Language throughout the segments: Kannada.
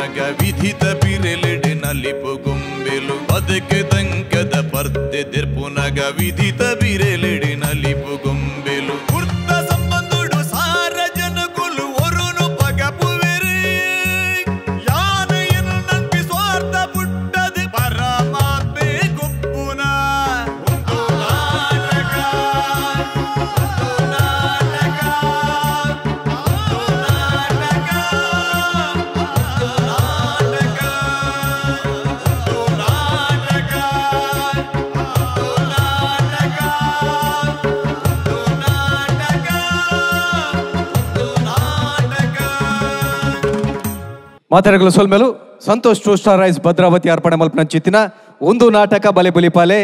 ಪುನಗ ವಿಧಿತ ಬಿರೆಲೆಡೆ ನಲಿಪು ಗೊಂಬೆಲು ಬದುಕೆ ದಂಕದ ಪರ್ದೆ ಪುನಗ ವಿಧಿತ ಬಿರೆಲೆಡೆ ನಲಿಪು ಗೊಂಬೆಲು ವೃತ್ತ ಸಂಬಂಧುಡು ಸಾರ ಜನಗುಲು ಒರುನು ಪಗಪುವೆರೆ ಯಾನೆಯನ್ನು ನಂಬಿ ಸ್ವಾರ್ಥ ಪುಟ್ಟದು ಪರಮಾತ್ಮೆ ಗುಪ್ಪುನ ಮಾತಾಡಗಳು ಸೋಲ್ಮೇಲು Santosh two star rice Bhadravati ಅರ್ಪಣೆ ಮಲ್ಪನ ಚಿತ್ತಿನ ಒಂದು ನಾಟಕ ಬಲೆ ಬುಲಿಪಾಲೆ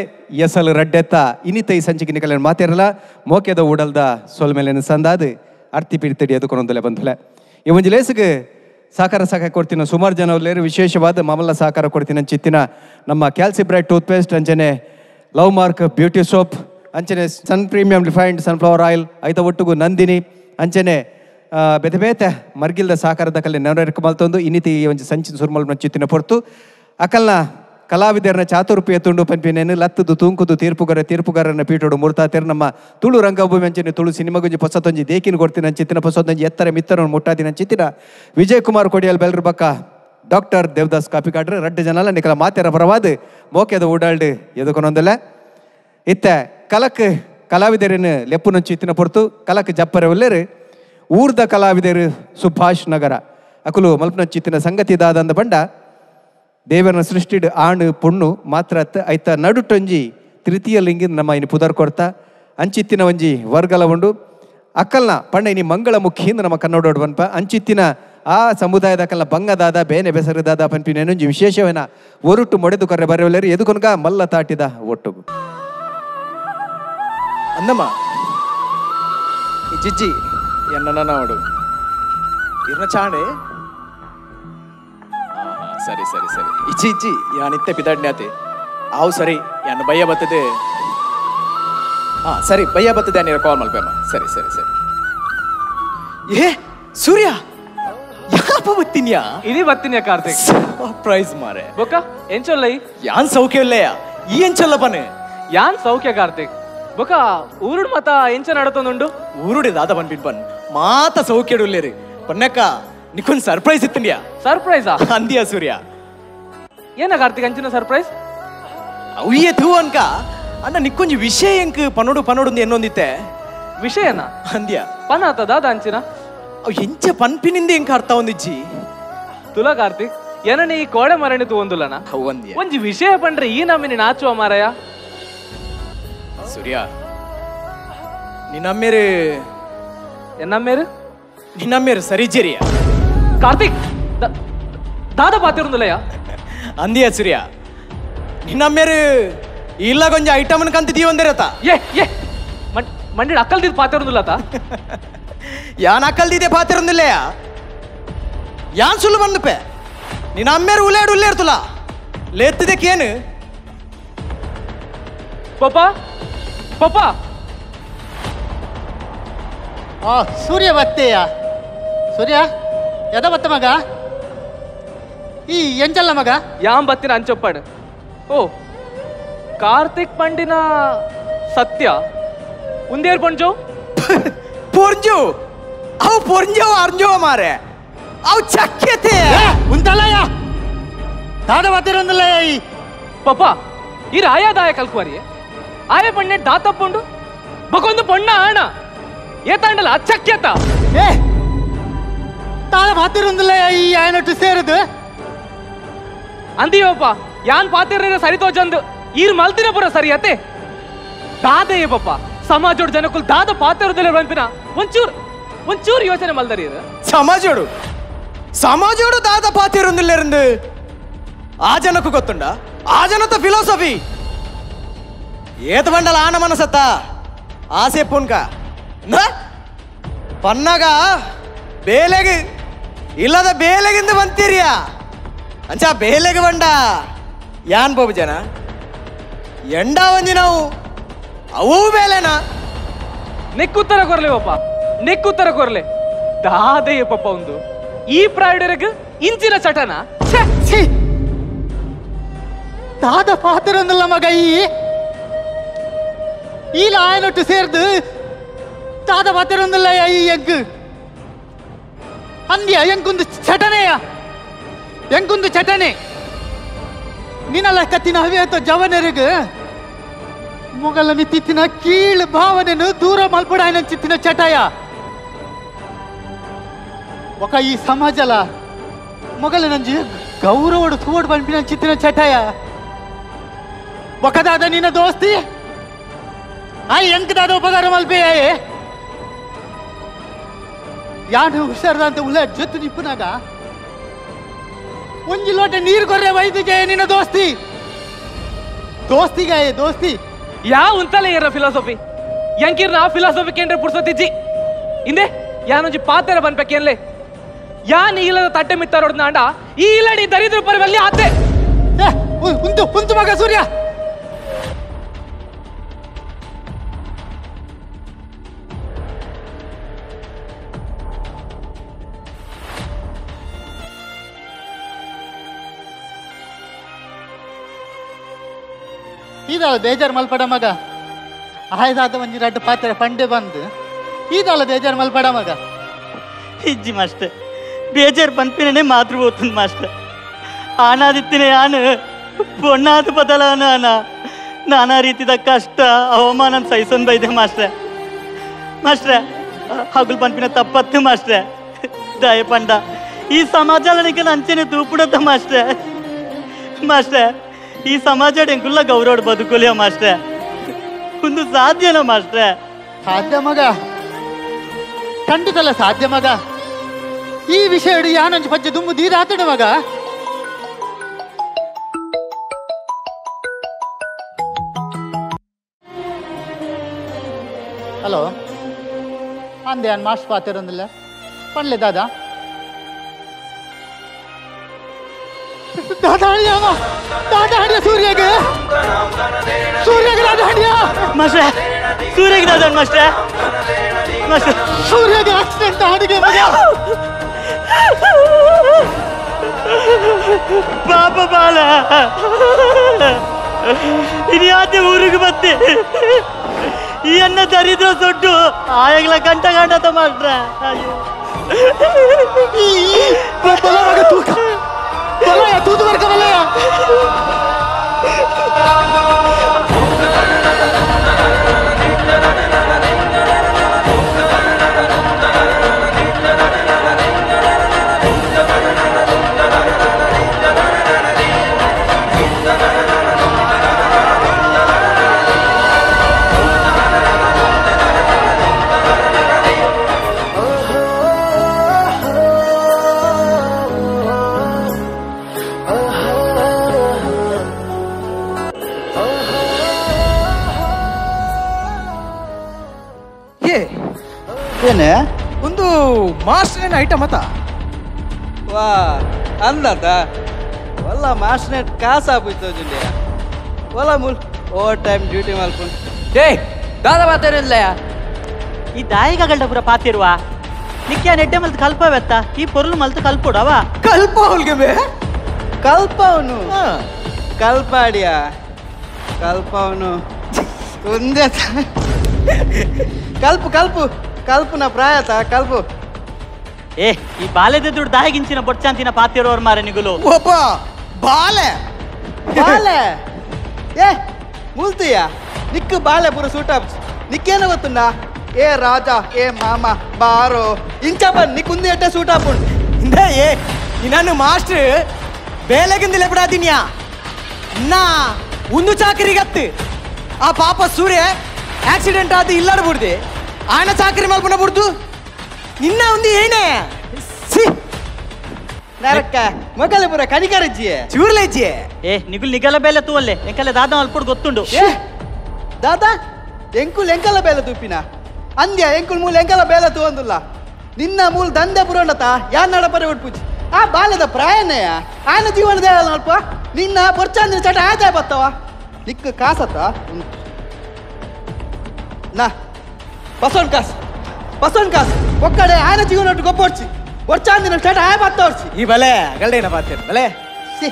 ಎಸಲ್ ರಡ್ಡೆತ್ತ ಇನ್ನಿತ ಈ ಸಂಚಿಕೆ ನಿಕಲ ಮಾತಾಡಲ್ಲ ಮೋಕೆದ ಉಡಲ್ದ ಸೋಲ್ಮೇಲಿನ ಸಂದಾದ ಅರ್ತಿ ಪಿಡಿತಡಿ ಎದುಕೊಂಡೊಂದಲೆ ಬಂದಲೆ ಈ ಒಂದು ಲೇಸಿಗೆ ಸಹಕಾರ ಕೊಡ್ತೀನಿ ಸುಮಾರು ಜನ ಅವ್ರು ವಿಶೇಷವಾದ ಮಾಮಲ್ಲ ಸಹಕಾರ ಕೊಡ್ತೀನಿ ಚಿತ್ತಿನ ನಮ್ಮ ಕ್ಯಾಲ್ಸಿಬ್ರೈಟ್ ಟೂತ್ ಪೇಸ್ಟ್ ಅಂಚನೆ ಲವ್ ಮಾರ್ಕ್ ಬ್ಯೂಟಿ ಸೋಪ್ ಅಂಚನೆ ಸನ್ ಪ್ರೀಮಿಯಂ ರಿಫೈನ್ಡ್ ಸನ್ಫ್ಲವರ್ ಆಯಿಲ್ ಐತ ಒಟ್ಟಿಗೂ ನಂದಿನಿ ಅಂಚನೆ ಬೇತೆ ಬೇತೆ ಮರ್ಗಿಲ್ದ ಸಾಕಾರದ ಕಲೆ ನೆರವೇರಿಕೆ ಮಲ್ತೊಂದು ಇನ್ನಿತಿ ಈ ಒಂದು ಸಂಚಿನ ಸುರ್ಮಲ್ನ ಚಿತ್ತಿನ ಪೊರ್ತು ಅಕಲ್ನ ಕಲಾವಿದರನ್ನ ಚಾತುರ್ಪಿ ಎತ್ತುಂಡು ಪಂಪಿನೇನು ಲತ್ತದು ತೂಂಕುದು ತೀರ್ಪುಗಾರನ ಪೀಠೋಡು ಮುರ್ತಾತಿರ್ ನಮ್ಮ ತುಳು ರಂಗಭೂಮಿ ಅಂಚನೆ ತುಳು ಸಿನಿಮಾಗುಂಜಿ ಹೊಸತೊಂಜಿ ದೇಕಿನ ಕೊಡ್ತೀನಿ ಚಿತ್ತಿನ ಹೊಸತೊಂಜಿ ಎತ್ತರ ಮಿತ್ತರನ್ನು ಮುಟ್ಟಾದಿನ ಚಿತ್ತಿನ ವಿಜಯ್ ಕುಮಾರ್ ಕೊಡಿಯಲ್ ಬೆಲ್ರ ಬಕ್ಕ ಡಾಕ್ಟರ್ ದೇವದಾಸ್ ಕಾಪಿಕಾಡ್ರೆ ರಡ್ಡು ಜನಲ ನಿಕಲ ಮಾತೆರ ಪರವಾದ ಮೋಕೆದ ಓಡಾಲ್ಡ್ ಎದುಕೊನೊಂದಲ್ಲ ಇತ್ತ ಕಲಕ್ ಕಲಾವಿದರಿನ ಲೆಪ್ಪುನ ಚಿತ್ತಿನ ಪೊರ್ತು ಕಲಕ್ ಜಪ್ಪರೆ ಒಲ್ಲೇರು ಊರ್ದ ಕಲಾವಿದರು ಸುಭಾಷ್ ನಗರ ಅಕುಲು ಮಲ್ಪನ ಚಿತ್ತಿನ ಸಂಗತಿ ದಾದಂದ ಬಂಡ ದೇವರನ್ನ ಸೃಷ್ಟಿಡ್ ಆಣು ಪುಣ್ಣು ಮಾತ್ರ ಐತ ನಡುಟೊಂಜಿ ತೃತೀಯ ಲಿಂಗಿನ ನಮ್ಮ ಇನ್ನು ಪುದರ್ ಕೊಡ್ತಾ ಅಂಚಿತ್ತಿನ ಒಂಜಿ ವರ್ಗಲ ಉಂಡು ಅಕ್ಕಲ್ನ ಪಂಡ ಇನಿ ಮಂಗಳ ಮುಖಿಯಿಂದ ನಮ್ಮ ಕನ್ನಡೋಡು ಬನ್ಪ ಅಂಚಿತ್ತಿನ ಆ ಸಮುದಾಯದ ಅಕ್ಕಲ್ನ ಬಂಗದಾದ ಬೇನೆ ಬೆಸರದಾದ ಪನ್ಪಿನೇನೊಂಜಿ ವಿಶೇಷವೇನ ಒರುಟು ಮೊಡೆದು ಕರೆ ಬರೆಯಲೇರು ಎದುಕೊನ್ಗ ಮಲ್ಲ ತಾಟಿದ ಒಟ್ಟುಗು ಅಂದಮ್ಮ ಈ ಜಿಜ್ಜಿ ಎನ್ನ ನೋಡು ಇರ್ನ ಚಾಂಡೆ ಸರಿ ಸರಿ ಸರಿ ಇಜ್ಜಿ ಇಜ್ಜಿ ಯಾನಿತ್ತೆ ಪಿದಾಡ್ನ್ಯಾತೆ ಆವು ಸರಿ ಯಾನ ಭಯ ಬರ್ತದೆ ಸರಿ ಭಯ ಬರ್ತದೆ ನೀರು ಕಾಲ್ ಮಲ್ಪೇಮ್ಮ ಸರಿ ಸರಿ ಸರಿ ಏ ಸೂರ್ಯ ಯಾಪ ಬತ್ತಿನ್ಯಾ ఇది బత్తిన్యా కార్తిక్ ಸರ್ಪ್ರೈಸ್ ಮಾರೆ బొక్క ఎంచొల్లై ಯಾನ್ ಸೌಖ್ಯ ಇಲ್ಲಯ್ಯ ಈ ಎಂಚಲ್ಲ ಬನೆ యాన్ సౌఖ్య కార్తిక్ బొక్క ఊరుడు మత ఎంచ నడుతుందుండు ಊರುಡೆ ದಾದ ಬನ್ಬಿನ್ ಬನ್ ಮಾತ ಸೌಖ್ಯಡು ಇಲ್ಲೇರಿ ಪನ್ನಕ್ಕ ನಿಕ್ಕೊಂದು ಸರ್ಪ್ರೈಸ್ ಇತ್ತನ್ಯಾ ಸರ್ಪ್రైజా ಅಂದ್ಯಾ ಸೂರ್ಯ ಏನ ಕಾರ್ತಿಕ್ ಅಂಚಿನ ಸರ್ಪ್రైజ్ ಅಯ್ಯ ತೂ ಅನ್ಕ ಅಣ್ಣ ನಿಕ್ಕೊಂಜಿ ವಿಷಯ ಎಂಕ್ ಪನೋಡು ಎನ್ನೊಂದಿತ್ತೆ ವಿಷಯನ ಅಂದ್ಯಾ ಪನ ಆತದ ಅದ ಅಂಚಿನ ಅವ್ ಎಂಚ ಪನ್ಪಿನಿಂದ ಎಂಕ ಅರ್ಥ ಒಂದಿಜ್ಜಿ ತುಲ ಕಾರ್ತಿಕ್ ಏನನಿ ಈ ಕೋಡೆ ಮರಣಿತು ಒಂದುಲನ ಒಂದ್ಯಾ ಒಂಜಿ ವಿಷಯ ಪಂಡ್ರೆ ಈ ನಮ್ಮಿನಿ ನಾಚುವ ಮಾರಾಯ ಸೂರ್ಯ ನಿನ್ನಮ್ಮೇರು ಎನ್ನಮ್ಮೇರು ನಿನ್ನಮ್ಮೇರು ಸರಿಜರಿಯ ಕಾರ್ತಿಕ್ ದಾದ ಪಾತಿರುಂದುಲಯ್ಯ ಅಂದ್ಯಾ ಸೂರ್ಯ ನಿನ್ನಮ್ಮೇರು ಇಲ್ಲ ಕೊಂಚ ಐಟಮನ್ ಕಂತಿದೀಯ ಒಂದಿರತ್ತ ಏ ಮಂಡಿ ಅಕ್ಕಲ್ದಿದ್ ಪಾತಿರುಂದುಲತ ಯಾನ್ ಅಕ್ಕಲ್ದಿದೆ ಪಾತಿರುಂದಿಲ್ಲಯ್ಯ ಯಾನ್ ಸುಳ್ಳು ಬಂದಪೆ ನಿನ್ನ ಅಮ್ಮೇರು ಉಲ್ಲೇರ್ತುಲ ಲೇತ್ತಿದಕ್ಕೇನು ಪಪ್ಪ ಸೂರ್ಯ ಬತ್ತೆಯ ಸೂರ್ಯ ಎದ ಬತ್ತ ಮಗ ಈ ಎಂಚಲ್ಲ ಮಗ ಯಾಂ ಬತ್ತಿನ ಅಂಚೊಪ್ಪಾಡು ಓ ಕಾರ್ತಿಕ್ ಪಂಡಿನ ಸತ್ಯ ಉಂದೇರ್ ಪಂಜೋ ಪೊರ್ಜು ಅವು ಪೊರ್ಜೋ ಅರ್ಜೋ ಮಾರೆ ಅವು ಚಕ್ಯತೆ ಉಂಟಲ್ಲಯ್ಯ ತಾಡ ಬತ್ತಿರೊಂದಲ್ಲ ಈ ಪಪ್ಪ ಈ ಆಯಾದಾಯ ಕಲ್ಕುವರಿ ಆಯ ಪಣ್ಣೆ ದಾತಪ್ಪುಂಡು ಬಕೊಂದು ಪೊಣ್ಣ ಆಣ ಏತಾಂಡಲ್ಲ ಅಚ್ಚಕ್ಯತ ಏ ತಾಡ ಬತ್ತಿರೊಂದಲ್ಲ ಈ ಆಯನೊಟ್ಟು ಸೇರುದು ಅಂದಿಯೋಪ್ಪ ಯಾನ್ ಪಾತಿರ ಸರಿ ತೋಜಂದು ಈರ್ ಮಲ್ತಿನ ಪುರ ಸರಿ ಅತ್ತೆ ದಾದೆಯೇ ಪಪ್ಪ ಸಮಾಜೋಡ್ ಜನಕ್ಕೂ ದಾದ ಪಾತಿರದಲ್ಲೇ ಬಂಪಿನ ಒಂಚೂರು ಯೋಚನೆ ಮಲ್ದರಿ ಸಮಾಜೋಡು ದಾದ ಪಾತಿರೊಂದಿಲ್ಲಿருந்து ಆ ಜನಕ್ಕೂ ಗೊತ್ತುಂಡ ಆ ಜನತ ಫಿಲಾಸಫಿ ಏತ್ ಬಂಡಲ ಆನ ಮನಸತ್ತ ಆಸೆ ಪುನ್ಕ ಪನ್ನಗ ಬೇಲೆಗೆ ಇಲ್ಲದ ಬೇಲೆಗಿಂದ ಬಂತೀರಿಯ ಅಂಚ ಬೇಲೆಗೆ ಬಂಡ ಯಾನ್ ಬೋಬು ಜನ ಎಂಡ ಒಂಜಿ ನಾವು ಅವು ಬೇಲೆನಾ ನೆಕ್ಕುತ್ತರ ಕೊರ್ಲೆ ಪಪ್ಪ ನೆಕ್ಕುತ್ತರ ಕೊರ್ಲೆ ದಾದೆಯ ಪಪ್ಪ ಒಂದು ಈ ಪ್ರಾಯುಡರಿಗೆ ಇಂಚಿನ ಚಟನ ಛೀ ದಾದ ಪಾತ್ರೊಂದಲ್ಲ ಮಗ ಈ ಲಾಯನೊಟ್ಟು ಸೇರ್ದು ದಾದ ಪಾತ್ರೊಂದಲ್ಲ ಈ ಎಂಕ್ ಅಂದ್ಯ ಎಂಕೊಂದು ಚಟನೆಯ ಎಂಕೊಂದು ಚಟನೆ ನೀನಲ್ಲ ಕತ್ತಿನ ಹವ್ಯಾತ ಜವನರಿಗ ಮೊಗಲ ಮಿತ್ತಿನ ಕೀಳು ಭಾವನೆನು ದೂರ ಮಲ್ಪಡ ಚಿತ್ತಿನ ಚಟಯ ఒక ఈ సమాజాల మొగల నంజి గౌరవుడు తోడు పంపిన చిత్తిన చటయ ఒక దాదా నిన్న దోస్తి ఆ ఎంక దాదా ఉపకారం అల్పేయాయే ಯಾನು ಹುಷಾರ್ದಂತ ಉಳ್ಳ ಜೊತ್ತು ನಿಪ್ಪುನಾಗ ಒಂಜಿ ಲೋಟ ನೀರು ಕೊರ್ರೆ ವೈದ್ಯಗೆ ನಿನ್ನ ದೋಸ್ತಿ ದೋಸ್ತಿಗಾಯೆ ದೋಸ್ತಿ ಯಾ ಉಂತಲೇ ಇರ ಫಿಲಾಸಫಿ ಎಂಕಿರ್ನ ಆ ಫಿಲಾಸಫಿ ಕೇಂದ್ರ ಪುಡ್ಸೋತಿಜ್ಜಿ ಇಂದೆ ಯಾನೊಂಜಿ ಪಾತ್ರ ಬನ್ಬೇಕೇನ್ಲೆ ಯಾ ನೀಲದ ತಟ್ಟೆ ಮಿತ್ತಾರೋಡ್ನ ಅಂಡ ಈ ಇಲ್ಲಡಿ ದರಿದ್ರ ಪರವಲ್ಲಿ ಆತೆ ಉಂತು ಉಂತು ಮಗ ಸೂರ್ಯ ಇದಲ್ಲ ಬೇಜಾರು ಮಲ್ಪಡ ಮಗ ಆಯ್ದಾದ ಒಂಜಿ ರಡ್ಡು ಪಾತ್ರೆ ಪಂಡೆ ಬಂದು ಇದಲ್ಲ ಬೇಜಾರು ಮಲ್ಪಡ ಮಗ ಇಜ್ಜಿ ಮಾಸ್ಟರ್ ಬೇಜಾರು ಪಂಪಿನೇ ಮಾತೃ పోతుంది ಮಾಸ್ಟರ್ ಆನಾದಿತ್ತಿನ ಯಾನು ಪೊಣ್ಣಾದ ಬದಲಾನ ನಾನಾ ರೀತಿದ ಕಷ್ಟ ಅವಮಾನ ಸಹಿಸೊಂದು ಬೈದೆ ಮಾಸ್ಟ್ರೆ ಮಾಸ್ಟ್ರೆ ಹಗುಲ್ ಪಂಪಿನ ತಪ್ಪತ್ತು ಮಾಸ್ಟ್ರೆ ದಯ ಪಂಡ ಈ ಸಮಾಜಾಲನಿಗೆ ಅಂಚನೆ ತೂಪುಡತ್ತ ಮಾಸ್ಟ್ರೆ ಮಾಸ್ಟ್ರೆ ಈ ಸಮಾಜ ಎಂಕುಲ್ಲ ಗೌರವ ಬದುಕುಲಿಯ ಮಾಸ್ಟ್ರೆ ಒಂದು ಸಾಧ್ಯನಾ ಮಾಸ್ಟ್ರೆ ಸಾಧ್ಯ ಮಗ ಖಂಡಿತಲ್ಲ ಸಾಧ್ಯ ಮಗ ಈ ವಿಷಯ ಯಾನಂಜು ಪಂಚ ದುಮ್ಮು ದೀದಾತಡೆ ಮಗ ಹಲೋ ಅಂದೆ ಅನ್ ಮಾಸ್ಟ್ ಪಾತಿರೊಂದಿಲ್ಲ ಪಣ್ಲೆ ದಾದಾ ದಾದಾ ಹಾಡಿಯ ಸೂರ್ಯಗೆ ದಾದಾ ಹಾಡಿಯ ಮಾಸ್ಟ್ರೆ ಸೂರ್ಯಗೆ ದಾದಾ ಮಾಸ್ಟ್ರೆ ಮಾಸ್ಟ್ರೆ ಸೂರ್ಯಗೆ ಆಕ್ಸಿಡೆಂಟ್ ಹಾಡಿಗೆ ಮಗ ಪಾಪ ಬಾಲ ಇನ್ಯಾತೆ ಊರಿಗೆ ಬತ್ತಿ ಈ ಅನ್ನ ದರಿದ್ರ ಸೊಟ್ಟು ಆಯಗ್ಲ ಗಂಟ ಗಂಟತ ಮಾಸ್ಟ್ರೆ ಮಗ ತೂಕ ಬಲಯ ತೂತು ವರ್ಗ ಬಲಯ ಏನೇ ಒಂದು ಮಾಸ್ಟರ್ ಐಟಮ್ ಅತ್ತ ವಾ ಅಂದತ ಒಲ್ಲ ಮಾಸ್ಟರ್ ಕಾಸು ಆಗೋಯ್ತು ಜುಂಡಿಯ ಒಲ್ಲ ಮುಲ್ ಓವರ್ ಟೈಮ್ ಡ್ಯೂಟಿ ಮಾಡ್ಕೊಂಡು ದಾದ ಮಾತಾಡಿಲ್ಲ ಈ ದಾಯಿಗಳ್ಡ ಪೂರ ಪಾತಿರುವ ನಿಕ್ಕಿಯ ನೆಡ್ಡೆ ಮಲ್ತು ಕಲ್ಪವೆತ್ತ ಈ ಪೊರ್ಲು ಮಲ್ತು ಕಲ್ಪೋಡವ ಕಲ್ಪ ಅವಳಿಗೆ ಬೇ ಕಲ್ಪ ಅವನು ಕಲ್ಪಾಡಿಯ ಕಲ್ಪ ಅವನು ಒಂದೇ ಕಲ್ಪು ಕಲ್ಪು ಕಲ್ಪುನ ಪ್ರಾಯತ ಕಲ್ಪು ಏ ಈ ಬಾಲ್ಯದ ದುಡ್ಡು ದಾಯಿಗಿಂಚಿನ ಬೊಡ್ಚಾಂತಿನ ಪಾತಿರೋರ್ ಮಾರ ನಿಗುಲು ಒಬ್ಬ ಬಾಲೆ ಬಾಲೆ ಏ ಮುಲ್ತಿಯ ನಿಕ್ಕು ಬಾಲೆ ಪೂರ ಸೂಟಾಪ್ ನಿಕ್ಕೇನ ಗೊತ್ತುಂಡ ఏ రాజా ఏ మామ బారో ఇంచపన్ నీకుంది అంటే సూట్ ఆపుండు ఇందే ఏ నిన్ను మాస్టర్ ಬೇಲೆಗಿಂದ ಲೆಪಡಾದಿನ್ಯಾ ನಾ ಒಂದು ಚಾಕರಿ ಗತ್ತು ಆ ಪಾಪ ಸೂರ್ಯ ಆಕ್ಸಿಡೆಂಟ್ ಆದ ಇಲ್ಲಾಡ್ಬಿಡ್ದೆ ಆಯನ ಚಾಕರಿ ಮಲ್ಪನ ಬಿಡ್ದು ನಿನ್ನ ಒಂದು ಏನೇ ನರಕ್ಕ ಮಗಲ ಪುರ ಕಣಿಕರಜ್ಜಿ ಚೂರ್ಲೆಜ್ಜಿ ಏ ನಿಗುಲ್ ನಿಗಲ ಬೇಲೆ ತೂವಲ್ಲೆ ಎಂಕಲೆ ದಾದ ಅಲ್ಪುಡ್ ಗೊತ್ತುಂಡು ದಾದಾ ಎಂಕುಲ್ ಎಂಕಲ ಬೇಲೆ ತೂಪಿನ ಅಂದ್ಯ ಎಂಕುಲ್ ಮೂಲ ಎಂಕಲ ಬೇಲೆ ತೂವಂದುಲ್ಲ ನಿನ್ನ ಮೂಲ ದಂಧೆ ಪುರೋಣತ ಯಾನ್ ನಡಪರೆ ಉಟ್ಪುಜಿ ಆ ಬಾಲ್ಯದ ಪ್ರಾಯನೇ ಆಯನ ಜೀವನದ ಅಲ್ಪ ನಿನ್ನ ಪೊರ್ಚಾಂದಿನ ಚಟ ಆಯ್ತಾ ಬತ್ತವ ನಿಕ್ಕ ಕಾಸತ್ತ ನಾ ಬಸವನ್ ಕಾಸ್ ಒಕ್ಕಡೆ ಆಯನ ಜೀವನ ಒಟ್ಟು ಗೊಪ್ಪೊಡ್ಚಿ ವರ್ಷಾಂದಿನ ಸ್ಟಾರ್ಟ್ ಆಯ ಬತ್ತ ವರ್ಷ ಈ ಬಲೆ ಗಲ್ಡೇನ ಪಾತೇನೆ ಬಲೆ ಸಿ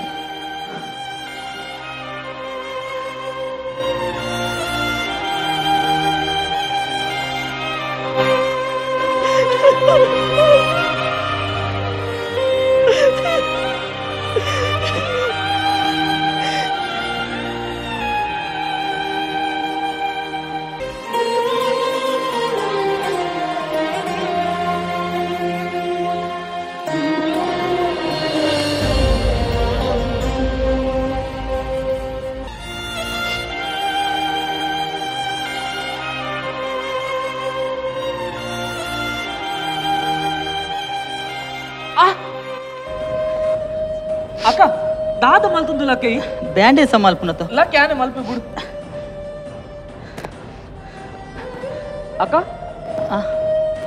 ಅಕ್ಕ ದಾದ ಮಲ್ತುಂದು ಲಕ್ಕೈ ಬ್ಯಾಂಡೇಜ್ ಮಲ್ಪುನತ ಲಕ್ಕ ಯಾನೆ ಮಲ್ಪಿ ಬಿಡು ಅಕ್ಕ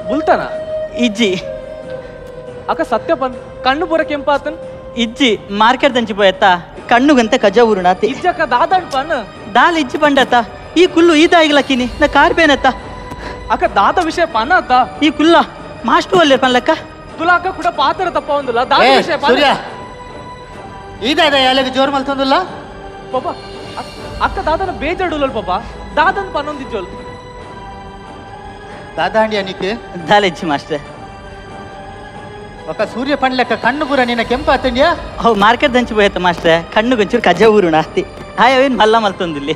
ಬುಲ್ತಾನ ಇಜ್ಜಿ ಅಕ್ಕ ಸತ್ಯ ಬಂದ್ ಕಣ್ಣು ಬುರ ಕೆಂಪಾತನ್ ಇಜ್ಜಿ ಮಾರ್ಕೆಟ್ ದಂಚಿ ಪೋಯತ್ತ ಕಣ್ಣುಗಂತೆ ಕಜ ಊರುಣಾತಿ ಇಜ್ಜಕ್ಕ ದಾದನ್ ಪನ್ ದಾಲ್ ಇಜ್ಜಿ ಬಂಡತ್ತ ಈ ಕುಲ್ಲು ಈ ದಾಯಿಗ್ಲಕ್ಕಿನಿ ನಾ ಕಾರ್ ಬೇನತ್ತ ಅಕ್ಕ ದಾದ ವಿಷಯ ಪನ್ನ ಅತ್ತ ಈ ಕುಲ್ಲ ಮಾಸ್ಟು ಅಲ್ಲೇ ಪನ್ಲಕ್ಕ ತುಲ ಅಕ್ಕ ಕೂಡ ಪಾತ್ರ ತಪ್ಪ ಒಂದಿಲ್ಲ ದಾದ ವಿಷಯ ಸೂರ್ಯ ಇದಾದ ಎಲೆಗೆ ಜೋರ್ ಮಲ್ತಂದಿಲ್ಲ ಪಾಪ ಅಕ್ಕ ದಾದನ ಬೇಜಾಡುಲ್ಲ ಪಾಪ ದಾದನ್ ಪನ್ನೊಂದಿಜ್ಜೋಲ್ ದಾದಾಂಡಿಯ ನಿಕ್ಕೆ ದಾಲ್ ಇಜ್ಜಿ ಮಾಸ್ಟರ್ ఒక సూర్య పండ్లక కన్ను బుర నిన్న ಕೆಂಪಾತಂಡ್ಯಾ ಅವು ಮಾರ್ಕೆಟ್ ದಂಚಿ ಪೋಯತ್ತ ಮಾಸ್ಟರ್ ಕಣ್ಣುಗೊಂಚೂರು ಕಜ ಊರುಣಾತಿ ಹಾಯವೇನು ಮಲ್ಲ ಮಲ್ತೊಂದಿಲ್ಲಿ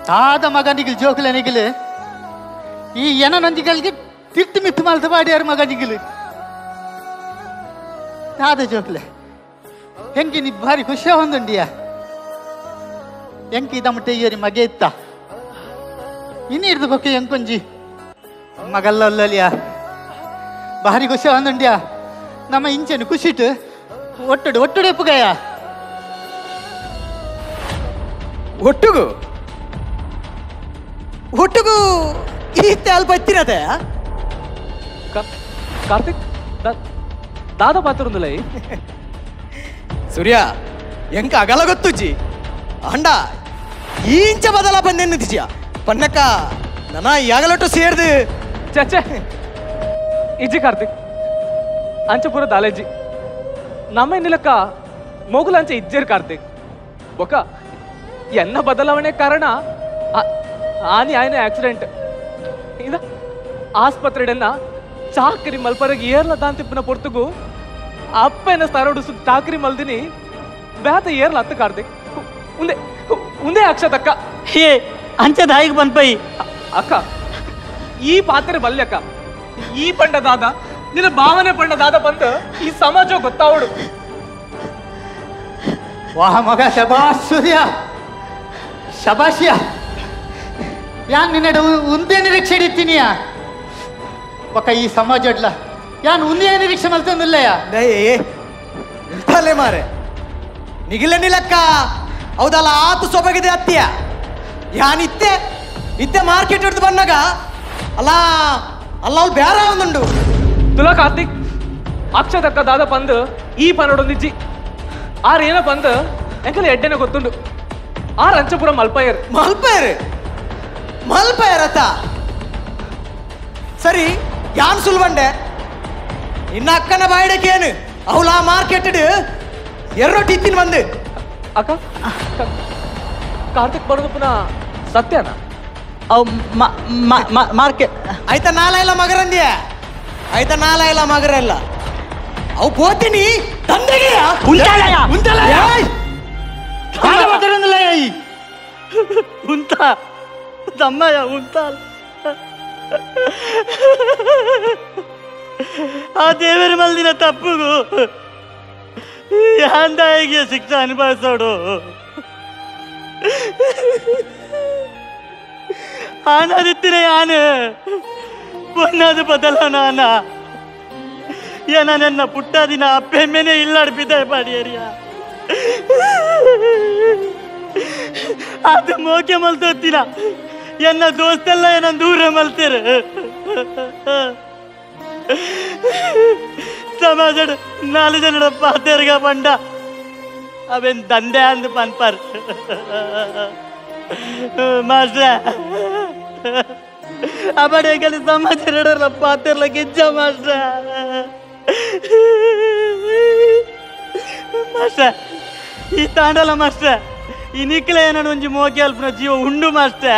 ತಾದ ಮಗನಿಗೆ ಜೋಕುಲ ನಿಗಿಲು ಈ ಎನ ನಂಜಿಗಳಿಗೆ ತಿರ್ತಿ ಮಿತ್ತು ಮಲ್ತ ಬಾಡಿಯಾರ ಮಗನಿಗಿಲು ತಾದ ಜೋಕುಲೆ ಹೆಂಗಿ ನಿ ಭಾರಿ ಖುಷಿ ಹೊಂದುಂಡಿಯಾ ಎಂಕಿ ದಮ್ಮಟೆ ಇಯರಿ ಮಗೆ ಇತ್ತ ಇನ್ನಿರ್ದು ಕೊಕ್ಕೆ ಎಂಕೊಂಜಿ ಮಗಲ್ಲಲ್ಲಿಯಾ ಭಾರಿ ಖುಷಿ ಹೊಂದುಂಡ್ಯಾ ನಮ್ಮ ಇಂಚೆನು ಖುಷಿಟ್ಟು ಒಟ್ಟುಡು ಒಟ್ಟುಡು ಎಪ್ಪುಗಯ್ಯ ಒಟ್ಟುಗು ಒಟ್ಟುಗು ಈತೆ ಅಲ್ಪ ಎತ್ತಿರದೆ ಕಾರ್ತಿಕ್ ದಾದ ಪಾತ್ರ ಒಂದಿಲ್ಲ ಸೂರ್ಯ ಎಂಕ ಅಗಲ ಗೊತ್ತುಜ್ಜಿ ಅಂಡ ಈ ಇಂಚ ಬದಲ ಬಂದೆನ್ನು ತಿಜಿಯ ಪನ್ನಕ್ಕ ನನ ಯಾಗಲೊಟ್ಟು ಸೇರ್ದು ಚಚ್ಚೆ ಇಜ್ಜಿ ಕಾರ್ತಿಕ್ ಅಂಚೆ ಪೂರ ದಾಲೇಜಿ ನಮ್ಮ ನಿಲಕ್ಕ ಮೊಗುಲ ಅಂಚೆ ಇಜ್ಜೇರ್ ಕಾರ್ತಿಕ್ ಬೊಕ ಎನ್ನ ಬದಲಾವಣೆ ಕಾರಣ ಆನಿ ಆಯ್ನ ಆಕ್ಸಿಡೆಂಟ್ ಇದ ಆಸ್ಪತ್ರೆಡನ್ನ ಚಾಕರಿ ಮಲ್ಪರಗೆ ಏರ್ಲ ದಾಂತಿಪ್ಪನ ಪೊರ್ತುಗು ಅಪ್ಪನ ಸ್ತರೋಡು ಸುತ್ತ ಚಾಕರಿ ಮಲ್ದಿನಿ ಬ್ಯಾತ ಏರ್ಲ ಹತ್ತು ಕಾರ್ತಿಕ್ ಉಂದೆ ಉಂದೆ ಅಕ್ಷತಕ್ಕ ಹೇ ಅಂಚೆ ದಾಯಿಗೆ ಬಂದ್ಪೈ ಅಕ್ಕ ಈ ಪಾತ್ರೆ ಬಲ್ಯಕ್ಕ ಈ ಪಂಡದಾದ ನಿನ್ನ ಭಾವನೆ ಪಂಡದಾದ ಬಂದು ಈ ಸಮಾಜ ಗೊತ್ತಾವಡು ವಾಹ ಮಗ ಶಬಾಷ್ ಸೂರ್ಯ ಶಬಾಷ್ಯ ಯಾನ್ ನಿನ್ನಡ ಉಂದೇ ನಿರೀಕ್ಷೆ ಇಡ್ತೀನಿಯ ಒಕ್ಕ ಈ ಸಮಾಜಡ್ಲ ಯಾನ್ ಉಂದೇ ನಿರೀಕ್ಷೆ ಮಲ್ತಂದಿಲ್ಲಯ್ಯ ದಯೇ ಇಂಥಲ್ಲೇ ಮಾರೆ ನಿಗಿಲೆ ನಿಲಕ್ಕ ಹೌದಲ್ಲ ಆತು ಸೊಬಗಿದೆ ಅತ್ತಿಯ ಯಾನಿತ್ತೆ ಇತ್ತೆ ಮಾರ್ಕೆಟ್ ಹಿಡ್ದು ಬಂದಾಗ ಅಲ್ಲ ಅಲ್ಲ ಅವ್ಳು ಬೇರೆ ಒಂದುಂಡು ತುಲಾ ಕಾರ್ತಿಕ್ ಅಕ್ಷತಕ್ಕ ದಾದ ಪಂದು ಈ ಪನ್ನಡೊಂದಿಜ್ಜಿ ಆರೇನ ಪಂದು ಎಂಕಲ ಎಡ್ಡೆನ ಗೊತ್ತುಂಡು ಆರ್ ಅಂಚಪುರ ಮಲ್ಪಯರ್ ಮಲ್ಪಯರತ್ತ ಸರಿ ಯಾನ್ ಸುಲ್ವಂಡೆ ಇನ್ನ ಅಕ್ಕನ ಬಾಯಿಡಕೇನು ಅವಳ ಮಾರ್ಕೆಟ್ ಎರೊಟ್ಟಿ ಇತ್ತಿನ ಬಂದು ಅಕ್ಕ ಕಾರ್ತಿಕ್ ಬರೋದು ಪುನಃ ಸತ್ಯನ ಅವು ಮಾರ್ಕೆಟ್ ಆಯ್ತಾ ನಾಲ ಇಲ್ಲ ಮಗರಂದ್ಯ ಆಯ್ತಾ ನಾಲ ಇಲ್ಲ ಮಗರಲ್ಲ ಅವು పోతిని ತಂದೆಗೆ ಉಂಟಾ ದಮ್ಮಯ್ಯ ಉಂಟಾ ಆ ದೇವರ ಮಲ್ದಿನ ತಪ್ಪುಗೂ ಯಾಂದಾಯಿಗೆ ಶಿಕ್ಷೆ ಅನುಭವಿಸೋಡು ಆನದಿತ್ತಿನ ಯಾನು ಪೊನ್ನದು ಬದಲಾನ ಏನ ನನ್ನ ಪುಟ್ಟದಿನ ಅಪ್ಪೆಮ್ಮೆನೆ ಇಲ್ಲಾಡ್ಬಿದ್ದೆ ಪಾಡಿಯರಿಯ ಅದು ಮೋಕೆ ಮಲ್ತೋತ್ತಿನ ಎನ್ನ ದೋಸ್ತೆಲ್ಲ ಏನ ದೂರ ಮಲ್ತೀರ ಸಮಾಜ 4 ಜನರ ಪಾತೆರ್ಗ ಬಂಡ ಅವೇನ್ ದಂಡೆ ಅಂದು ಪನ್ಪರ್ ಮಾಸ್ಟ್ರ ಅಬಡೆಗಲಿ ಸಮಾಚಾರ ಪಾತ್ರಲ್ಲ ಗೆಜ್ಜ ಮಾಸ್ಟ್ರ ಮಾಸ್ಟ್ರ ಈ ತಾಂಡಲ ಮಾಸ್ಟ್ರ ಈ ನಿಕ್ಲ ಏನಾಡು ಒಂಜಿ ಮೋಕೆ ಅಲ್ಪನ ಜೀವ ಉಂಡು ಮಾಸ್ಟ್ರ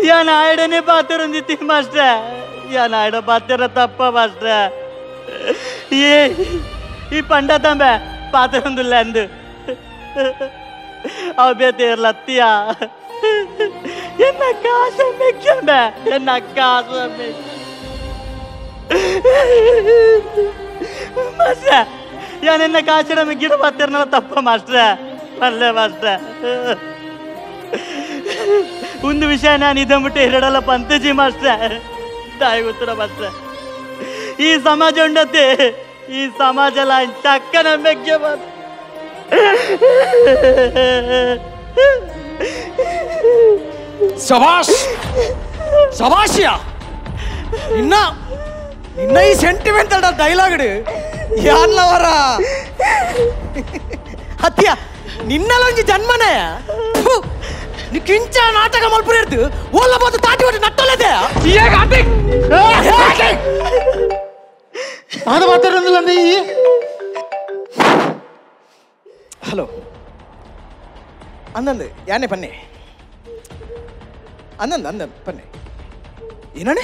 ಯಾನ ಆಯ್ಡನೆ ಪಾತ್ರ ಒಂದಿತ್ತಿ ಮಾಸ್ಟ್ರ ಯಾನ ಆಯ್ಡ ಪಾತ್ರ ತಪ್ಪ ಮಾಸ್ಟ್ರ ಈ ಪಂಡ ತಂಬೆ ಪಾತ್ರ ಒಂದಿಲ್ಲ ಅಂದು ಅವ ಬೇತೇರ್ಲ ಅತ್ತಿಯ ಎನ್ನ ಕಾಸ ಮೆಚ್ಚಂಬೆ ಎನ್ನ ಕಾಸ ಮಾಸ್ಟ್ರ ಯಾನ್ ಎನ್ನ ಕಾಸಿನ ಗಿಡ ಪಾತ್ರನ ತಪ್ಪ ಮಾಸ್ಟ್ರ ಅಲ್ಲೇ ಮಾಸ್ಟ್ರ ಒಂದು ವಿಷಯ ನಾನು ಇದಂಬಿಟ್ಟು ಎರಡಲ್ಲ ಪಂತಜಿ ಮಾಸ್ಟ್ರ ದಾಯಿ ಗೊತ್ತಿರ ಮಾಸ್ಟ್ರ ಈ ಸಮಾಜ ಉಂಡತೆ ಈ ಸಮಾಜ ಚಕ್ಕನ ಮೆಗ್ಗೆ ಮಾತ್ರ ಶಬಾಷ್ ಶಬಾಷಿಯ ಇನ್ನ ಇನ್ನ ಈ ಸೆಂಟಿಮೆಂಟಲ್ ಡೈಲಾಗ್ ಯಾನ್ಲವರ ಹತ್ಯ ನಿನ್ನಲ್ಲೊಂಜಿ ಜನ್ಮನೇ ನೀ ಕಿಂಚ ನಾಟಕ ಮಲ್ಪುರಿರ್ದು ಓಲಬಹುದು ತಾಟಿ ಒಟ್ಟು ನಟ್ಟಲ್ಲದೆ ಅದು ಮಾತಾಡೋದಿಲ್ಲ ಅಂದ್ರೆ ಈ ಹಲೋ ಅಂದಂದು ಯಾನೆ ಪನ್ನೆ ಅಂದಂದು ಪನ್ನೆ ಏನಣೆ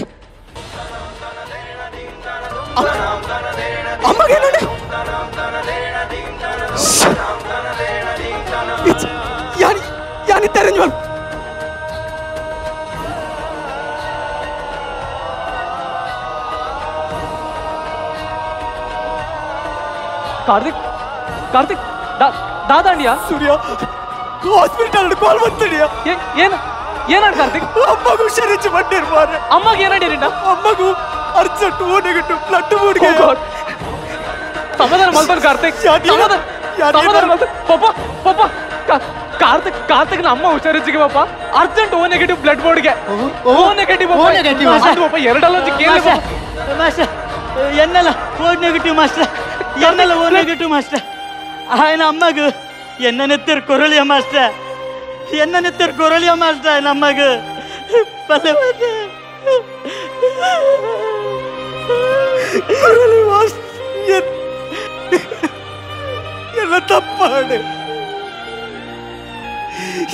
ಅಮ್ಮಗೇನಣೆ ಯಾನಿದ್ದಾರೆ ನೀವು ಕಾರ್ತಿಕ್ ಕಾರ್ತಿಕ್ ದಾದಾಂಡಿಯಾ ಸೂರ್ಯ ಹಾಸ್ಪಿಟಲ್ ಕಾಲ್ ಬಂತಡಿಯಾ ಏನು ಏನಾಡ್ ಕಾರ್ತಿಕ್ ಅಮ್ಮಗೂ ಹುಷಾರಿಚ್ಚಿ ಬಂದಿರ್ ಮಾರೆ ಅಮ್ಮಗೆ ಏನಾಡಿರಿಂಡ ಅಮ್ಮಗೂ ಅರ್ಜೆಂಟ್ ಓನೆಗಿಟ್ಟು ಬ್ಲಡ್ ಮೂಡಿಗೆ ಸಮಾಧಾನ ಮಲ್ತಾನೆ ಕಾರ್ತಿಕ್ ಸಮಾಧಾನ ಮಲ್ತಾನೆ ಪಾಪ ಕಾರ್ತಿಕ್ನ ಅಮ್ಮ ಹುಷಾರಿಚ್ಚಿಗೆ ಪಾಪ ಅರ್ಜೆಂಟ್ ಓ ನೆಗೆಟಿವ್ ಬ್ಲಡ್ ಬೋರ್ಡ್ಗೆ ಓ ನೆಗೆಟಿವ್ ಪಾಪ ಎರಡಲ್ಲ ಮಾಸ್ಟರ್ ಎನ್ನೆಲ್ಲ ಓ ನೆಗೆಟಿವ್ ಮಾಸ್ಟರ್ ಎನ್ನೆಲ್ಲ ಓ ನೆಗೆಟಿವ್ ಮಾಸ್ಟರ್ ఆయన అమ్మకు ఎన్ననెత్తరు కొరలియ మాస్టర్ ఎన్ననెత్తరు కొరలియ మాస్టర్ ఆయన అమ్మకు పల్లె కొరలి మాస్టర్ என்ன தப்பாடு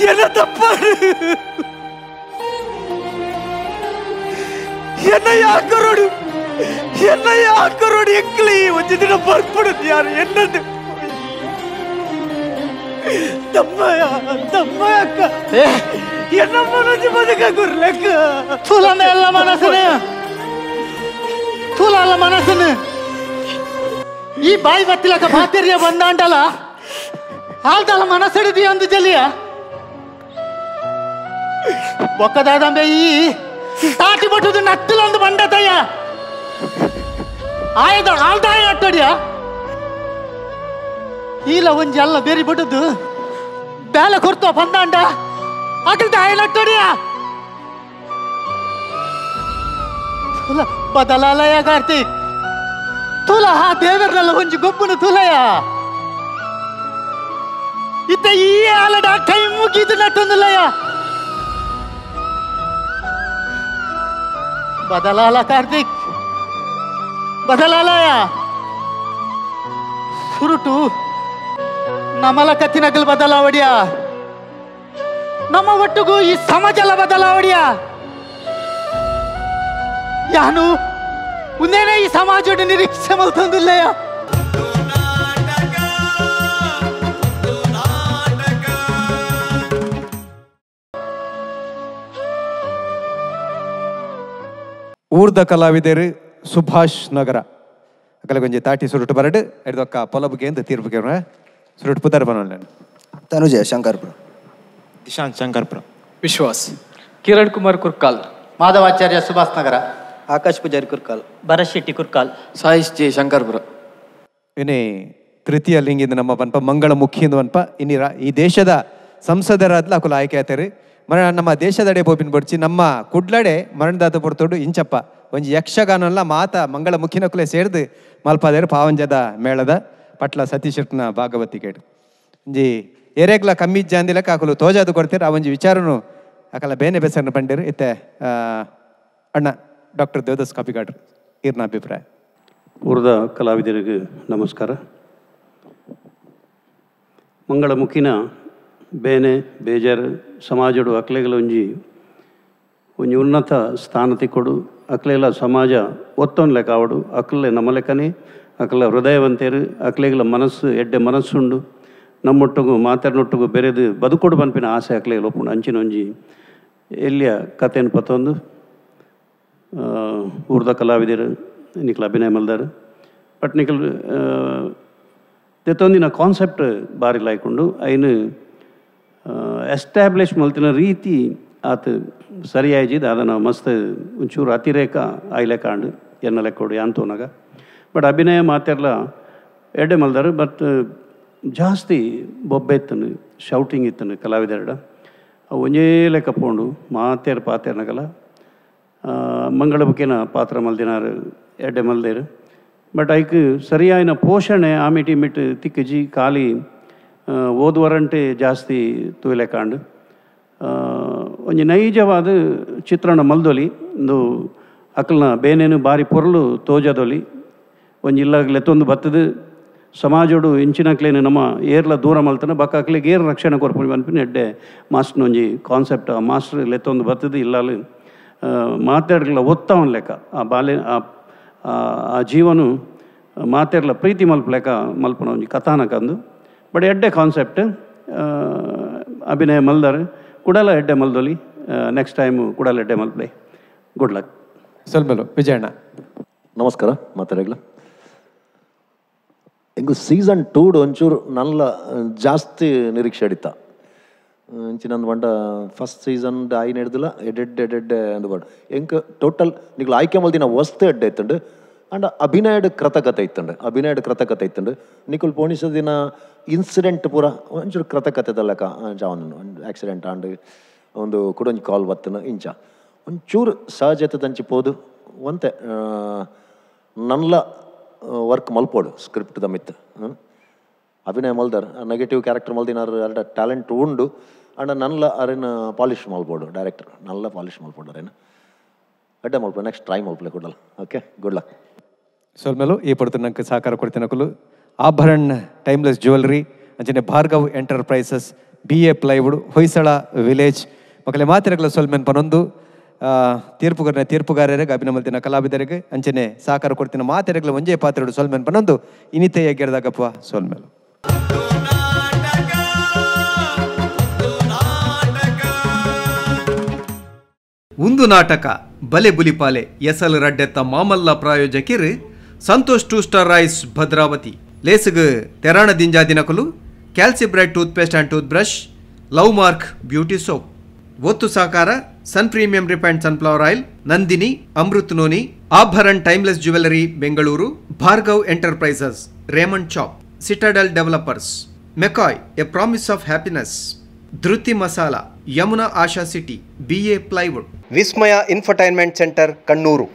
என்ன தப்பாடு என்ன ಯಾಕರೋಡು ಎಕ್ಲಿ ಒಂದು ದಿನ ಬರ್ಬಿಡುದು ಯಾರು ಎನ್ನದು ತಮ್ಮಯ್ಯ ಅಕ್ಕ ಎನ್ನ ಮನೋಜಿ ಬದುಕ ಗುರ್ಲೆಕ್ಕ ತುಲನ ಎಲ್ಲ ಮನಸ್ಸನ್ನು ಈ ಬಾಯಿ ಬತ್ತಿಲಕ ಬಾತೆರಿಯ ಬಂದಾಂಟಲ್ಲ ಆಲ್ದಲ್ಲ ಮನಸ್ಸಿಡಿದಿ ಒಂದು ಜಲಿಯ ಬೊಕ್ಕದಾದಂಬೆ ಈ ತಾಟಿ ಬಟ್ಟುದು ನತ್ತಲೊಂದು ಬಂಡತಯ್ಯ ಆಯ್ದ ಆಲ್ದಾಯ ಅಟ್ಟಡಿಯ ಈಲ ಒಂಜಿ ಅಲ್ಲ ಬೇರೆ ಬಿಟ್ಟದ್ದು ಬೇಲೆ ಕೊಡ್ತೋ ಬಂದಾಂಡ ಅಗಲ್ದ ಆಯ್ಲಟ್ಟಡಿಯ ತುಲ ಬದಲಾಲಯ ಕಾರ್ತಿಕ್ ತುಲ ಹಾ ದೇವರಲ್ಲ ಒಂಜಿ ಗೊಬ್ಬನ ತುಲಯ ಇತ್ತ ಈ ಆಲಡ ಕೈ ಮುಗಿದು ನಟ್ಟೊಂದುಲಯ ಬದಲಾಲ ಕಾರ್ತಿಕ್ ಬದಲಾಲಯ ಸುರುಟು ನಮ್ಮಲ ಕತ್ತಿನಗಲ್ ಬದಲಾವಡಿಯ ನಮ್ಮ ಒಟ್ಟಿಗೂ ಈ ಸಮಾಜಲ ಬದಲಾವಡಿಯ ಯಾನು ಮುಂದೇನೆ ಈ ಸಮಾಜದ ನಿರೀಕ್ಷೆ ಮಲ್ತೊಂದಿಲ್ಲಯ್ಯ ಊರ್ದ ಕಲಾವಿದರು ಸುಭಾಷ್ ನಗರ ಅಕಲ ಕೊಂಚ ತಾಟಿ ಸುರುಟು ಬರಡು ಎಡ್ದೊಕ್ಕ ಪೊಲಬುಗೆ ಅಂತ ತೀರ್ಪುಗೆ ಸುರುಟು ಪುದರ್ ಬನೋಲ್ಲ ತನುಜ ಶಂಕರ್ಪುರ ದಿಶಾಂತ್ ಶಂಕರ್ಪುರ ವಿಶ್ವಾಸ್ ಕಿರಣ್ ಕುಮಾರ್ ಕುರ್ಕಾಲ್ ಮಾಧವಾಚಾರ್ಯ ಸುಭಾಷ್ ನಗರ ಆಕಾಶ್ ಪೂಜಾರಿ ಕುರ್ಕಾಲ್ ಭರತ್ ಶೆಟ್ಟಿ ಕುರ್ಕಾಲ್ ಸಾಯಿಶ್ ಜೆ ಶಂಕರ್ಪುರ ಇನ್ನೇ ತೃತೀಯ ಲಿಂಗಿಂದ ನಮ್ಮ ಪನ್ಪ ಮಂಗಳ ಮುಖಿಯಿಂದ ಪನ್ಪ ಇನ್ನಿರ ಈ ದೇಶದ ಸಂಸದರಾದ್ಲ ಅಕುಲ ಆಯ್ಕೆ ಆಯ್ತಾರೆ ನಮ್ಮ ದೇಶದಡೆ ಬೋಪಿನ ಬಡ್ಚಿ ನಮ್ಮ ಕುಡ್ಲಡೆ ಮರಣದಾತ ಪುರ್ತೋಡು ಇಂಚಪ್ಪ ಒಂಜಿ ಯಕ್ಷಗಾನಲ್ಲ ಮಾತ ಮಂಗಳ ಮುಖಿನಕುಲೆ ಸೇರ್ದು ಮಲ್ಪಾದೇರು ಪಾವಂಜದ ಮೇಳದ ಪಟ್ಲ ಸತೀಶನ ಭಾಗವತಿ ಕೇಡು ಒಂಜಿ ಎರೆಗ್ಲ ಕಮ್ಮಿ ಜಾಂದಿಲಕ ಆಕುಲು ತೋಜಾದು ಕೊಡ್ತಾರೆ ಆ ಒಂಜಿ ವಿಚಾರನು ಅಕಲ್ಲ ಬೇನೆ ಬೆಸರ್ನ ಬಂದಿರು ಇತ್ತೆ ಅಣ್ಣ ಡಾಕ್ಟರ್ ದೇವದಾಸ್ ಕಾಪಿಗಾಡ್ರು ಇರ್ನ ಅಭಿಪ್ರಾಯ. ಉರ್ದ ಕಲಾವಿದರಿಗೆ ನಮಸ್ಕಾರ. ಮಂಗಳ ಮುಖಿನ ಬೇನೆ ಬೇಜಾರು ಸಮಾಜಡು ಅಕ್ಲೆಗಳ ಒಂಜಿ ಉನ್ನತ ಸ್ಥಾನ ತಿಕ್ಕೊಡು ಅಕ್ಲೆಗಳ ಸಮಾಜ ಒತ್ತೊಂದು ಲೆಕ್ಕ ಆವಡು ಅಕ್ಲೆ ನಮ್ಮ ಲೆಕ್ಕನೇ ಅಕ್ಲ ಹೃದಯವಂತೇರು ಅಕ್ಲೆಗಳ ಮನಸ್ಸು ಎಡ್ಡೆ ಮನಸ್ಸುಂಡು ನಮ್ಮೊಟ್ಟಿಗೂ ಮಾತಾಡಿನೊಟ್ಟಿಗೂ ಬೆರೆದು ಬದುಕೊಡು ಬನ್ಪಿನ ಆಸೆ ಅಕ್ಲೆಗಳು ಒಪ್ಪುಂಡು ಅಂಚಿನೊಂಜಿ ಎಲ್ಲಿಯ ಕಥೆಯನ್ನು ಪತ್ತೊಂದು ಉರ್ದ ಕಲಾವಿದರು ನಿಖಲ್ ಅಭಿನಯ ಮಲ್ದಾರು ಬಟ್ ನಿಖಲ್ ತೆತ್ತೊಂದಿನ ಕಾನ್ಸೆಪ್ಟ್ ಬಾರಿ ಲಾಯ್ಕೊಂಡು ಐನು ಎಸ್ಟಾಬ್ಲಿಷ್ ಮಲ್ತಿನ ರೀತಿ ಆತ ಸರಿಯಾಯ್ಜಿದ್ದು ಅದನ್ನು ಮಸ್ತ್ ಒಂಚೂರು ಅತಿರೇಕ ಆಯ್ಲೆ ಕಾಂಡು ಎನ್ನ ಲೆಕ್ಕೊಡು ಅಂತೋನಾಗ ಬಟ್ ಅಭಿನಯ ಮಾತೆಲ್ಲ ಎಡ್ಡೆ ಮಲ್ದಾರು ಬಟ್ ಜಾಸ್ತಿ ಬೊಬ್ಬೆ ಇತ್ತನು ಶೌಟಿಂಗ್ ಇತ್ತನು ಕಲಾವಿದೆರಡ ಒಂಜೇ ಲೆಕ್ಕ ಪೋಂಡು ಮಾತೇರು ಪಾತೇರ್ನಗಲ್ಲ ಮಂಗಳ ಬುಕ್ಕಿನ ಪಾತ್ರ ಮಲ್ದಿನಾರು ಎಡ್ಡೆ ಮಲ್ದೇರು ಬಟ್ ಐಕ್ ಸರಿಯಾಯಿನ ಪೋಷಣೆ ಆಮಿಟಿ ಮಿಟ್ಟು ತಿಕ್ಕಜಿ ಖಾಲಿ ಓದುವರಂಟೆ ಜಾಸ್ತಿ ತೂಲೆ ಕಾಂಡು ಒಂಜಿ ನೈಜವಾದ ಚಿತ್ರಣ ಮಲ್ದೊಲಿ ಒಂದು ಅಕ್ಲನ ಬೇನೇನು ಬಾರಿ ಪೊರ್ಲು ತೋಜದೊಲಿ ಒಂಜಿ ಇಲ್ಲಾಗ್ಲೆತ್ತೊಂದು ಬತ್ತದು ಸಮಾಜೋಡು ಇಂಚಿನಕ್ಲೇನು ನಮ್ಮ ಏರ್ಲ ದೂರ ಮಲ್ತಾನೆ ಬಕ್ಕ ಅಕ್ಲಿಗೆ ಏರ್ ರಕ್ಷಣೆ ಕೊರ್ಪುಣಿ ಅನ್ಪಿನ ಎಡ್ಡೆ ಮಾಸ್ಟರ್ನ ಒಂಜಿ ಕಾನ್ಸೆಪ್ಟ್ ಆ ಮಾಸ್ಟರ್ ಲೆತ್ತೊಂದು ಬತ್ತದು ಇಲ್ಲಾಲು ಮಾತಾಡ್ಲ ಒತ್ತವನ್ ಲೆಕ್ಕ ಆ ಬಾಲ್ಯ ಆ ಜೀವನು ಮಾತೆರ್ಲ ಪ್ರೀತಿ ಮಲ್ಪ ಲೆಕ್ಕ ಮಲ್ಪನ ಒಂಜಿ ಕಥಾನಕ ಅಂದು ಬಟ್ ಎಡ್ಡೆ ಕಾನ್ಸೆಪ್ಟ್ ಅಭಿನಯ ಮಲ್ದಾರು ಕುಡಲ ಎಡ್ಡೆ ಮಲ್ದೊಲಿ ನೆಕ್ಸ್ಟ್ ಟೈಮ್ ಕುಡಲ ಎಡ್ಡೆ ಮಲ್ಪಲೆ ಗುಡ್ ಲಕ್. ಸೊಲ್ಮೆಲು ವಿಜಯಣ್ಣ ನಮಸ್ಕಾರ ಮಾತಾಡಗ್ಲ ಹೆಂಗು ಸೀಸನ್ 2 ಒಂಚೂರು ನಲ್ಲ ಜಾಸ್ತಿ ನಿರೀಕ್ಷೆ ಅಡಿತ ಇಂಚಿನಂದು ಬಂಡ ಫಸ್ಟ್ ಸೀಸನ್ ಆಯ್ನ ಹಿಡ್ದಿಲ್ಲ ಎಡೆಡ್ಡೆ ಅಂದ್ಕೊಂಡು ಹೆಂಗೆ ಟೋಟಲ್ ನಿಗ್ಲು ಆಯ್ಕೆ ಮಲ್ದಿನ ವಸ್ತು ಎಡ್ಡೆ ಇತ್ತಂಡು ಅಂಡ್ ಅಭಿನಯಡ್ ಕೃತಕತೆ ಇತ್ತಂಡು ನಿಕುಲ್ ಪೋಣಿಸ ದಿನ ಇನ್ಸಿಡೆಂಟ್ ಪೂರ ಒಂಚೂರು ಕೃತಕತೆ ಲೆಕ್ಕ ಜಾವನು ಆಕ್ಸಿಡೆಂಟ್ ಆಂಡ್ ಒಂದು ಕುಡೊಂಜಿ ಕಾಲ್ ಬತ್ತನು ಇಂಚ ಒಂಚೂರು ಸಹಜತೆ ಪೋದು ಒಂತೆ ನನ್ಲ ವರ್ಕ್ ಮಲ್ಪೋಡು ಸ್ಕ್ರಿಪ್ಟ್ ದಮಿತ್ತು ಅಭಿನಯ ಮಲ್ದಾರ್ ನೆಗೆಟಿವ್ ಕ್ಯಾರೆಕ್ಟರ್ ಮಲ್ದಿನಾರು ಎರಡ ಟ್ಯಾಲೆಂಟ್ ಉಂಡು and ನನ್ಲ ಅರೇನು polish ಮಲ್ಪೋಡು director Nalla polish ಮಲ್ಪೋಡು ಅರೇನು ಅಡ್ಡೆ ಮಲ್ಪ next try ಮಲ್ಪಲೆ ಕೊಡಲ್ಲ. Okay good luck. ಸೊಲ್ಮೆಲು ಈ ಪಡ್ತು ನಂಗೆ ಸಹಕಾರ ಕೊಡ್ತೀನಕಲು ಆಭರಣ್ ಟೈಮ್ಲೆಸ್ ಜ್ಯುವೆಲ್ರಿ ಅಂಚನೆ Bhargav enterprises BA plywood Hoysala village ಮಕ್ಕಳೇ ಮಾತಿರಗಲ ಸೊಲ್ಮೆನ್ ಪನೊಂದು ತೀರ್ಪುಗಾರರಿಗೆ ಅಭಿನಯ ಮಲ್ತಿನ ಕಲಾವಿದರಿಗೆ ಅಂಚನೆ ಸಹಕಾರ ಕೊಡ್ತಿನ ಮಾತಿರಗಲ ಒಂಜೇ ಪಾತ್ರೆಡು ಸೊಲ್ಮೆನ್ ಪನೊಂದು ಇನಿತೆಯ ಗೆರದಾಗಪ್ಪ ಸೊಲ್ಮೆಲು ಒಂದು ನಾಟಕ ಬಲೆ ಬುಲಿಪಾಲೆ ಎಸಲ್ ರಡ್ಡೆತ್ತ ಮಾಮಲ್ಲ ಪ್ರಾಯೋಜಕಿರು ಸಂತೋಷ್ 2 ಸ್ಟಾರ್ ರೈಸ್ ಭದ್ರಾವತಿ ಲೇಸುಗು ತೆರಾಣ ದಿಂಜಾದಿನಕಲು Calcibright toothpaste and toothbrush love mark beauty soap ಒತ್ತು ಸಹಕಾರ sun premium refined sunflower oil Nandini Amrut noni Abharan timeless jewellery Bengaluru Bhargav enterprises Raymond ಚಾಪ್ Citadel developers McCoy a promise of happiness Dhriti masala Yamuna Asha city BA plywood Vismaya infotainment centre Kannur.